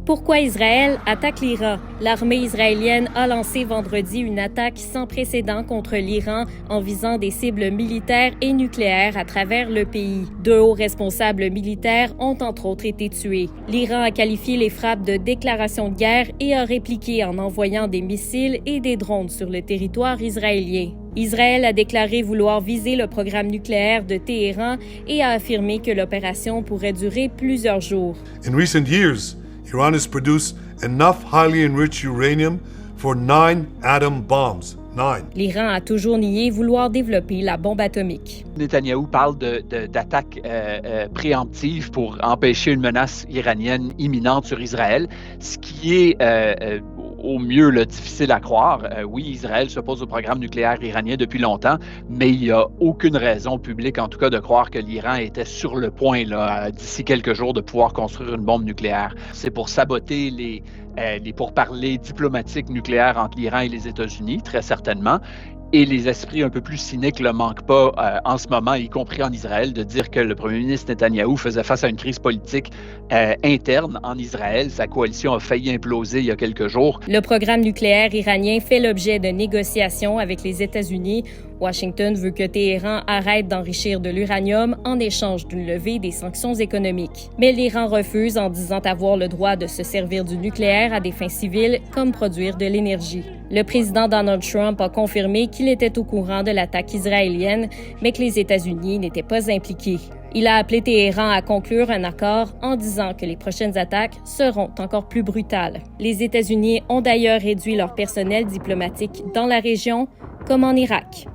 Pourquoi Israël attaque l'Iran? L'armée israélienne a lancé vendredi une attaque sans précédent contre l'Iran en visant des cibles militaires et nucléaires à travers le pays. 2 hauts responsables militaires ont entre autres été tués. L'Iran a qualifié les frappes de déclaration de guerre et a répliqué en envoyant des missiles et des drones sur le territoire israélien. Israël a déclaré vouloir viser le programme nucléaire de Téhéran et a affirmé que l'opération pourrait durer plusieurs jours. In recent years, Iran has produced enough highly enriched uranium for 9 atom bombs. 9. L'Iran a toujours nié vouloir développer la bombe atomique. Netanyahou parle d'attaques préemptives pour empêcher une menace iranienne imminente sur Israël, ce qui est au mieux difficile à croire. Oui, Israël s'oppose au programme nucléaire iranien depuis longtemps, mais il n'y a aucune raison publique, en tout cas, de croire que l'Iran était sur le point, d'ici quelques jours, de pouvoir construire une bombe nucléaire. C'est pour saboter les pourparlers diplomatiques nucléaires entre l'Iran et les États-Unis, très certainement. Et les esprits un peu plus cyniques ne manquent pas en ce moment, y compris en Israël, de dire que le premier ministre Netanyahou faisait face à une crise politique interne en Israël. Sa coalition a failli imploser il y a quelques jours. Le programme nucléaire iranien fait l'objet de négociations avec les États-Unis. Washington veut que Téhéran arrête d'enrichir de l'uranium en échange d'une levée des sanctions économiques. Mais l'Iran refuse en disant avoir le droit de se servir du nucléaire à des fins civiles, comme produire de l'énergie. Le président Donald Trump a confirmé qu'il était au courant de l'attaque israélienne, mais que les États-Unis n'étaient pas impliqués. Il a appelé Téhéran à conclure un accord en disant que les prochaines attaques seront encore plus brutales. Les États-Unis ont d'ailleurs réduit leur personnel diplomatique dans la région, comme en Irak.